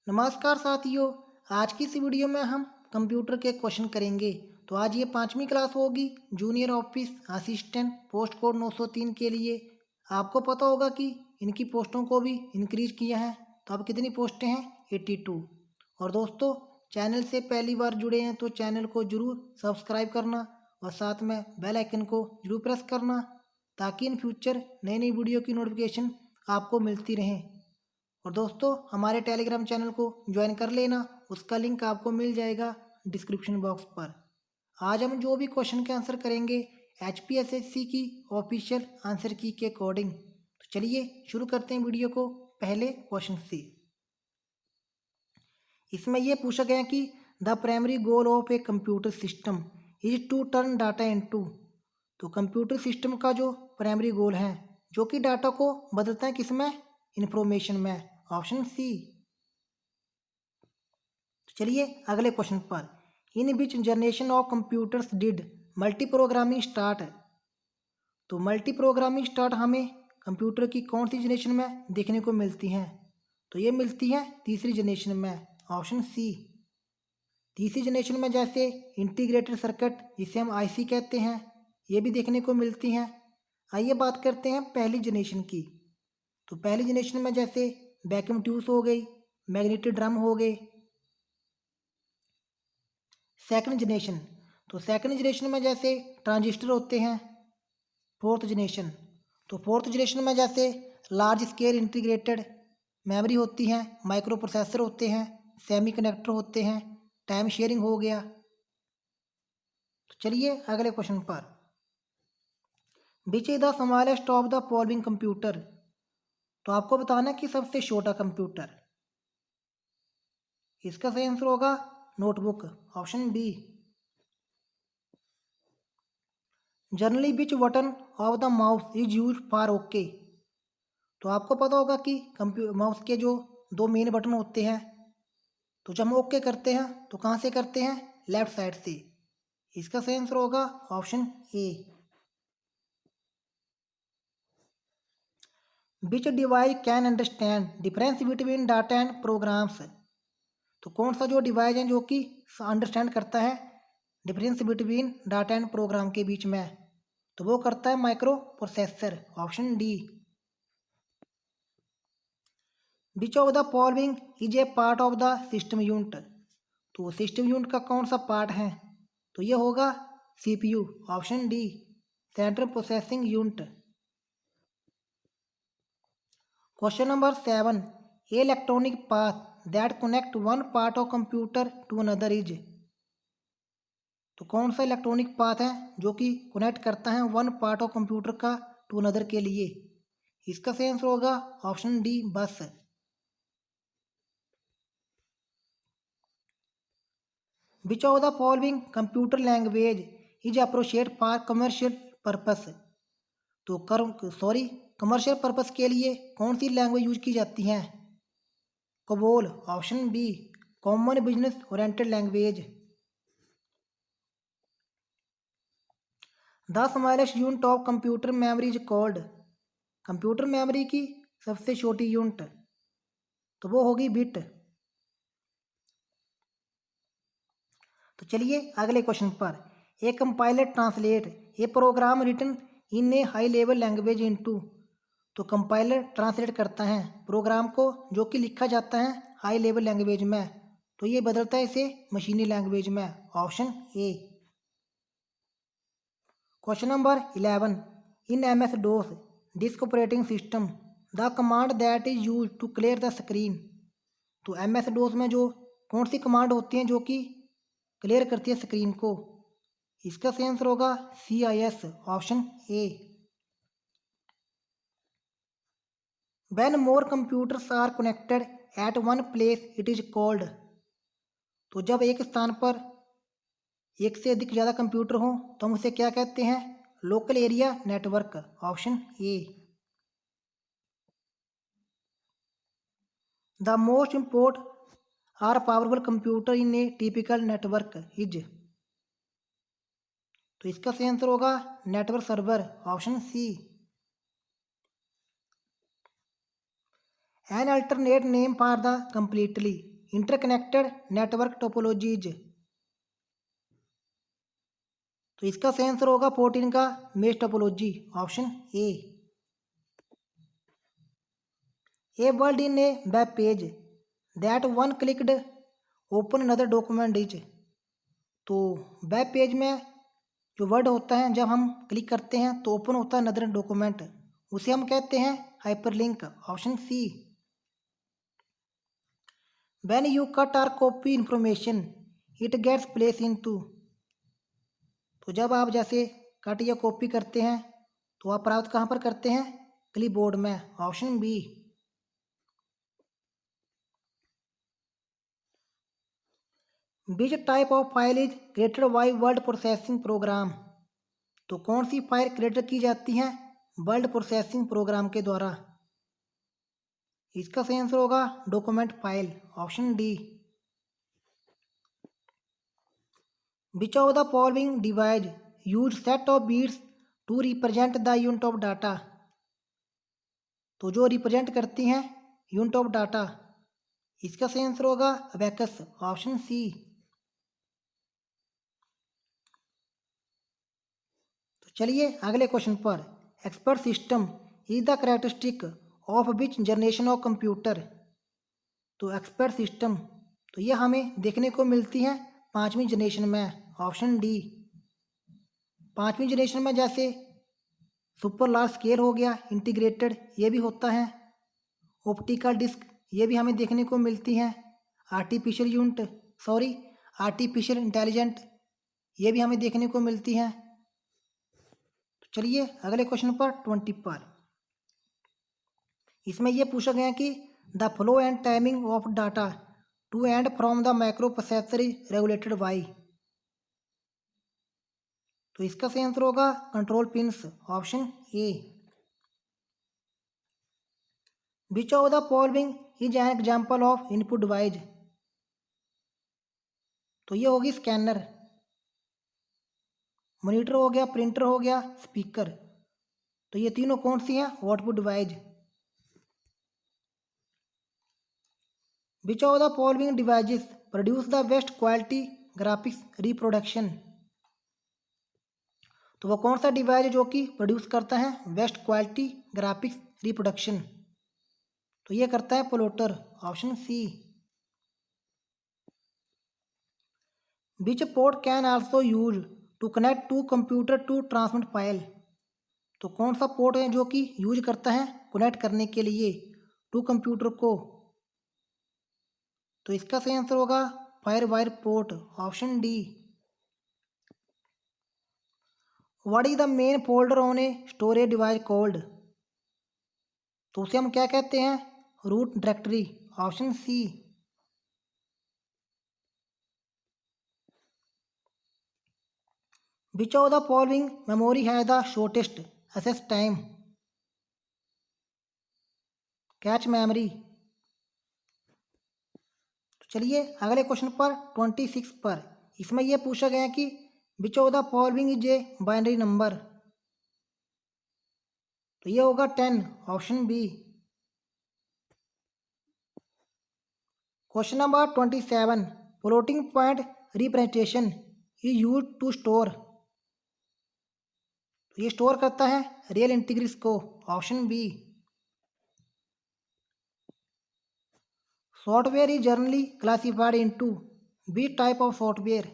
नमस्कार साथियों। आज की इस वीडियो में हम कंप्यूटर के क्वेश्चन करेंगे। तो आज ये 5वीं क्लास होगी, junior office assistant post code 903 के लिए। आपको पता होगा कि इनकी पोस्टों को भी इंक्रीज किया है। तो अब कितनी पोस्टें हैं? 82। और दोस्तों, चैनल से पहली बार जुड़े हैं तो चैनल को जरूर सब्सक्राइब करना और साथ में बेल आइकन को जरूर प्रेस करना, ताकि इन फ्यूचर नई नई वीडियो की नोटिफिकेशन आपको मिलती रहे। और दोस्तों, हमारे टेलीग्राम चैनल को ज्वाइन कर लेना, उसका लिंक आपको मिल जाएगा डिस्क्रिप्शन बॉक्स पर। आज हम जो भी क्वेश्चन के आंसर करेंगे HPSSC की ऑफिशियल आंसर की के अकॉर्डिंग। तो चलिए शुरू करते हैं वीडियो को पहले क्वेश्चन से। इसमें यह पूछा गया कि the primary goal of a computer system is to turn data into. तो कंप्यूटर सिस्टम का जो प्राइमरी गोल है, जो कि डाटा को बदलता है किसमें? इंफॉर्मेशन में। Option C. चलिए अगले क्वेश्चन पर। In which generation of computers did multi programming start. तो मल्टी प्रोग्रामिंग स्टार्ट हमें कंप्यूटर की कौन सी जनरेशन में देखने को मिलती हैं? तो ये मिलती है तीसरी जनरेशन में। Option C. तीसरी जनरेशन में जैसे इंटीग्रेटेड सर्किट, जिसे हम IC कहते हैं, ये भी देखने को मिलती हैं। आइए बात करते हैं पहली जनरेशन की। तो पहली जनरेशन में जैसे वैक्यूम ट्यूब्स हो गई, मैग्नेटिक ड्रम हो गए। सेकंड जनरेशन, तो सेकंड जनरेशन में जैसे ट्रांजिस्टर होते हैं। फोर्थ जनरेशन, तो फोर्थ जनरेशन में जैसे लार्ज स्केल इंटीग्रेटेड मेमोरी होती है, माइक्रो प्रोसेसर होते हैं, सेमी कंडक्टर होते हैं, टाइम शेयरिंग हो गया। तो चलिए अगले क्वेश्चन पर। Which is the smallest of the following computer. तो आपको बताना कि सबसे छोटा कंप्यूटर। इसका सही आंसर होगा notebook. Option B. Generally which button of the mouse is use for okay. तो आपको पता होगा कि माउस के जो दो मेन बटन होते हैं, तो जब हम ओके करते हैं तो कहाँ से करते हैं? लेफ्ट साइड से। इसका सही आंसर होगा option A. Which device can understand difference between data and programs. तो कौन सा जो डिवाइस है जो कि अंडरस्टैंड करता है difference between data and program के बीच में? तो वो करता है micro processor. Option D. Which of the following is a part of the system unit. तो सिस्टम यूनिट का कौन सा पार्ट है? तो ये होगा CPU। Option D, central processing unit. Question number 7। Electronic path that connect one part of computer to another is. तो कौन सा इलेक्ट्रॉनिक पाथ है जो कि कनेक्ट करता है वन पार्ट ऑफ कंप्यूटर का टू अनदर के लिए? इसका सही आंसर होगा option D, bus. Which of the following computer language is appropriate for commercial purpose. तो कमर्शियल पर्पस के लिए कौन सी लैंग्वेज यूज की जाती है? COBOL. Option B, common business oriented language. The smallest unit of computer memory is called. Computer memory की सबसे छोटी यूनिट, तो वो होगी बिट। तो चलिए अगले क्वेश्चन पर। A compiler translate a program written in a high level language into. तो कंपाइलर ट्रांसलेट करता है प्रोग्राम को जो कि लिखा जाता है हाई लेवल लैंग्वेज में, तो ये बदलता है इसे मशीनी लैंग्वेज में। Option A. Question number 11। In MS-DOS disk operating system the command that is use to clear the screen. तो MS-DOS में जो कौन सी कमांड होती हैं जो कि क्लियर करती है स्क्रीन को? इसका सही आंसर होगा CIS। Option A. When more computers are connected at one place it is called। तो जब एक स्थान पर एक से अधिक ज़्यादा कंप्यूटर हो तो हम उसे क्या कहते हैं? Local area network. Option A. The most important or powerful computer in a typical network is. तो इसका सही आंसर होगा network server. Option C. An alternate name for the completely interconnected network topologies. तो इसका सही आंसर होगा 14 का mesh topology, option A. A word in a web page that one clicked open another document is. तो web page में जो word होता है जब हम क्लिक करते हैं तो ओपन होता है अनदर डॉक्यूमेंट, उसे हम कहते हैं hyperlink, option C. When you cut or copy information it gets place into. तो जब आप जैसे कट या कॉपी करते हैं तो आप प्राप्त कहाँ पर करते हैं? क्लिपबोर्ड में, option B. Which type of file is created by word processing program. तो कौन सी फाइल क्रिएट की जाती है वर्ड प्रोसेसिंग प्रोग्राम के द्वारा? इसका सही आंसर होगा document file, option D. Which of the following device use set of bits to represent the unit of data. तो जो रिप्रेजेंट करती हैं यूनिट ऑफ डाटा, इसका सही आंसर होगा अबेकस, ऑप्शन सी। तो चलिए अगले क्वेश्चन पर। Expert system is the characteristic of which generation of computer. तो एक्सपर्ट सिस्टम तो ये हमें देखने को मिलती है 5वीं जनरेशन में, ऑप्शन डी। 5वीं जनरेशन में जैसे सुपर लार्ज स्केल हो गया, इंटीग्रेटेड ये भी होता है, ऑप्टिकल डिस्क ये भी हमें देखने को मिलती हैं, आर्टिफिशियल इंटेलिजेंट ये भी हमें देखने को मिलती हैं। तो चलिए अगले क्वेश्चन पर 20 पर। इसमें यह पूछा गया कि the flow and timing of data to and from the micro processor is regulated by. तो इसका सही आंसर होगा control pins, option A. Which of the following is an example of input device. तो ये होगी स्कैनर, मॉनिटर हो गया, printer हो गया, स्पीकर। तो ये तीनों कौन सी हैं? Output device. Which of the following devices produce the best quality graphics reproduction. तो वो कौन सा डिवाइस है जो कि प्रोड्यूस करता है बेस्ट क्वालिटी ग्राफिक्स रिप्रोडक्शन? तो ये करता है plotter, option C. Which port can also use to connect to computer to transmit file. तो कौन सा पोर्ट है जो कि यूज करता है कनेक्ट करने के लिए टू कंप्यूटर को? तो इसका सही आंसर होगा fire wire port, option D. What is the main folder on a storage device called. तो उसे हम क्या कहते हैं? Root directory, option C. Which of the following memory has the shortest access time. Cache memory. तो चलिए अगले question पर 26 पर। इसमें यह पूछा गया कि which of the following is a binary number. तो ये होगा 10, option B. Question number 27। Floating point representation is use to store. तो ये स्टोर करता है रियल इंटीग्रिस को, option B. Software is generally classified into बीच टाइप ऑफ सॉफ्टवेयर।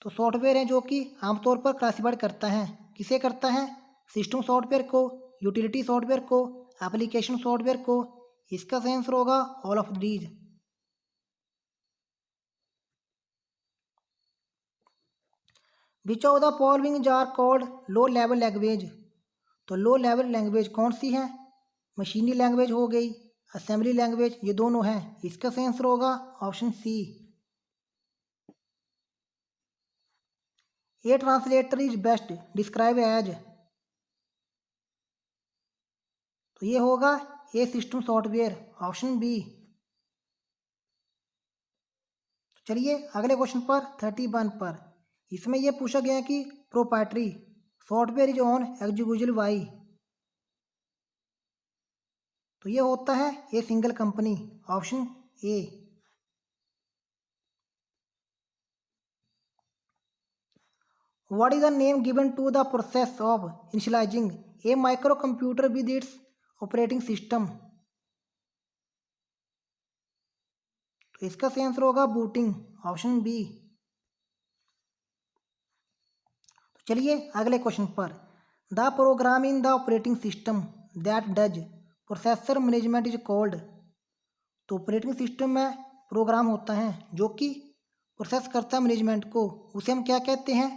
तो सॉफ्टवेयर है जो कि आमतौर पर क्लासिफाइड करता है, किसे करता है? सिस्टम सॉफ्टवेयर को, यूटिलिटी सॉफ्टवेयर को, एप्लीकेशन सॉफ्टवेयर को। इसका सही आंसर होगा all of these. Which of the following are called low level language. तो लो लेवल लैंग्वेज कौन सी है? मशीनी लैंग्वेज हो गई, असेंबली लैंग्वेज, ये दोनों हैं। इसका सही आंसर होगा option C. A translator is best describe as. तो ये होगा a system software, option B. चलिए अगले क्वेश्चन पर 31 पर। इसमें यह पूछा गया कि proprietary software is on executive by. तो ये होता है a single company, option A. What is the name given to the process of initializing a micro computer with its operating system? तो इसका सही आंसर होगा बूटिंग, ऑप्शन बी। चलिए अगले क्वेश्चन पर। The program in the operating system that does processor management is called. तो operating system में program होता है जो कि प्रोसेस करता है मैनेजमेंट को, उसे हम क्या कहते हैं?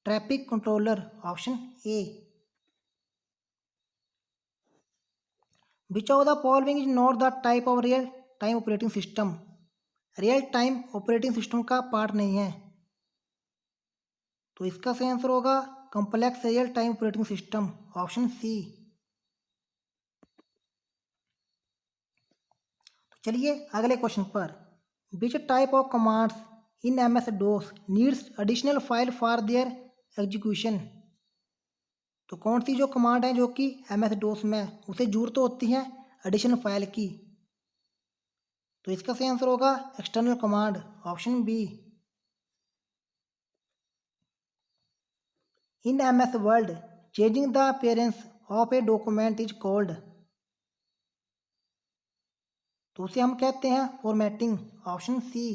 Traffic controller, option A. Which of the following is not the type of real time operating system? Real time operating system का पार्ट नहीं है। तो इसका सही आंसर होगा complex real time operating system, option C. चलिए अगले क्वेश्चन पर। Which type of commands in M S DOS needs additional file for their execution? तो कौन सी जो कमांड है जो कि एम एस डोस में उसे जरूरत होती है एडिशनल फाइल की? तो इसका सही आंसर होगा external command, option B. In M S Word changing the appearance of a document is called. तो उसे हम कहते हैं फॉर्मेटिंग, ऑप्शन सी।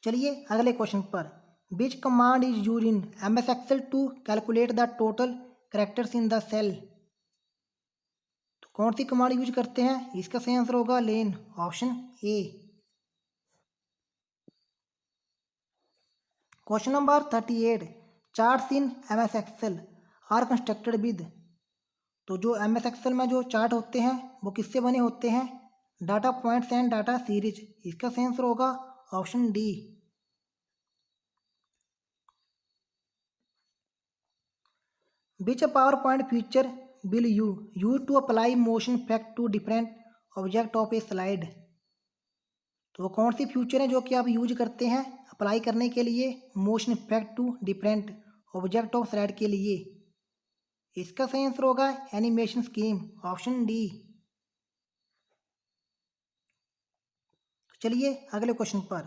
चलिए अगले क्वेश्चन पर। Which command is use in M S Excel to calculate the total characters in the cell? तो कौन सी कमांड यूज करते हैं? इसका सही आंसर होगा लेन, option A. Question number 38। Charts in M S Excel are constructed with. तो जो एम एस एक्सेल में जो चार्ट होते हैं वो किससे बने होते हैं? Data points and data series. इसका सही आंसर होगा option D. Which PowerPoint feature will you use to apply motion effect to different object of a slide? तो वो कौन सी फीचर है जो कि आप यूज करते हैं अप्लाई करने के लिए motion effect to different object of slide के लिए? इसका सही आंसर होगा एनिमेशन स्कीम, ऑप्शन डी। चलिए अगले क्वेश्चन पर।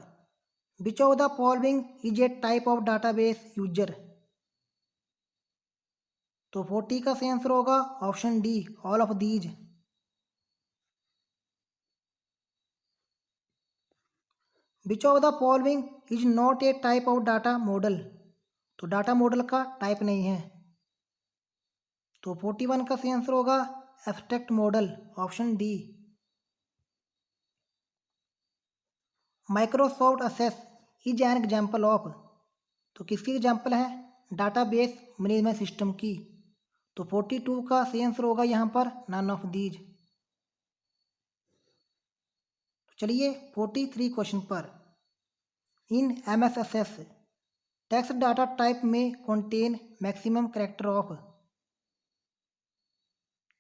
विच of the following is A type of database user? तो 40 का सही आंसर होगा option D, all of these. Which of the following is not A type of data model? तो data model का type नहीं है। तो 41 का सही आंसर होगा abstract model, option D. Microsoft assess is an example of. तो किसकी एग्जाम्पल है? डाटाबेस मैनेजमेंट सिस्टम की। तो 42 का सही आंसर होगा यहाँ पर नन ऑफ दीज। चलिए 43 क्वेश्चन पर। In M S S S text data type में कंटेन मैक्सिमम कैरेक्टर ऑफ।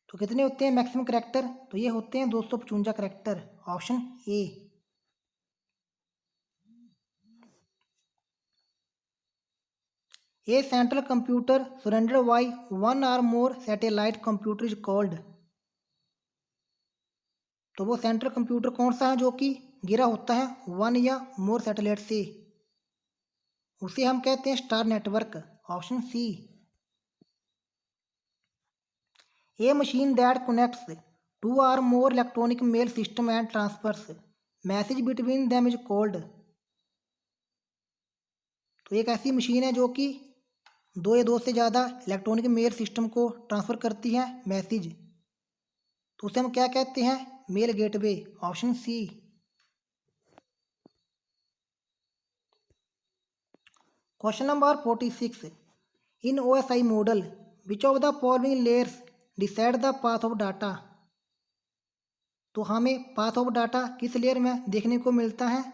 तो कितने होते हैं मैक्सिमम कैरेक्टर? तो ये होते हैं 255 character, option A. A central computer surrender by one or more satellite computer is called. तो वो सेंट्रल कंप्यूटर कौन सा है जो कि गिरा होता है वन या मोर सैटेलाइट से? उसे हम कहते हैं star network, option C. A machine that connects two or more electronic mail system and transfers message between them is called. तो एक ऐसी मशीन है जो कि दो या दो से ज़्यादा इलेक्ट्रॉनिक मेल सिस्टम को ट्रांसफ़र करती है मैसेज, तो उसे हम क्या कहते हैं? Mail gateway, option C. Question number 46। In OSI model which of the following layers decide the path of data? तो हमें पाथ ऑफ डाटा किस लेयर में देखने को मिलता है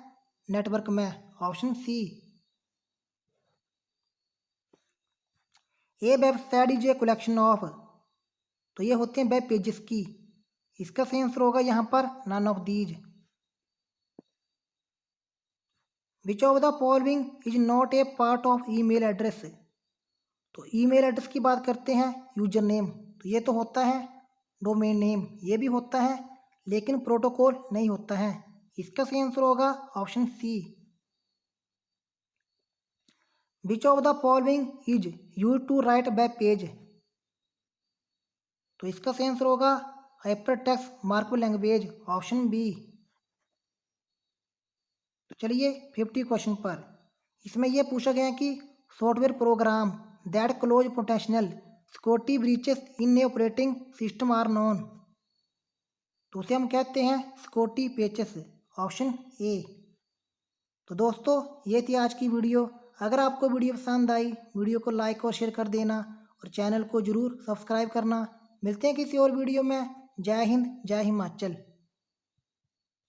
नेटवर्क में? Option C. A website is a collection of. तो ये होते हैं वेब पेजेस की। इसका सही आंसर होगा यहाँ पर none of these. Which of the following is not a part of email address? तो ईमेल एड्रेस की बात करते हैं यूजर नेम, तो ये तो होता है डोमेन नेम, ये भी होता है लेकिन प्रोटोकॉल नहीं होता है। इसका सही आंसर होगा option C. Which of the following is use to write web page. तो इसका सही आंसर होगा hyper text markup language, option B. तो चलिए 50 क्वेश्चन पर। इसमें यह पूछा गया है कि software program that close potential security breaches in a operating system are known. तो उसे हम कहते हैं सिक्योरिटी पैचेस, ऑप्शन ए। तो दोस्तों ये थी आज की वीडियो। अगर आपको वीडियो पसंद आई, वीडियो को लाइक और शेयर कर देना और चैनल को ज़रूर सब्सक्राइब करना। मिलते हैं किसी और वीडियो में। जय हिंद, जय हिमाचल।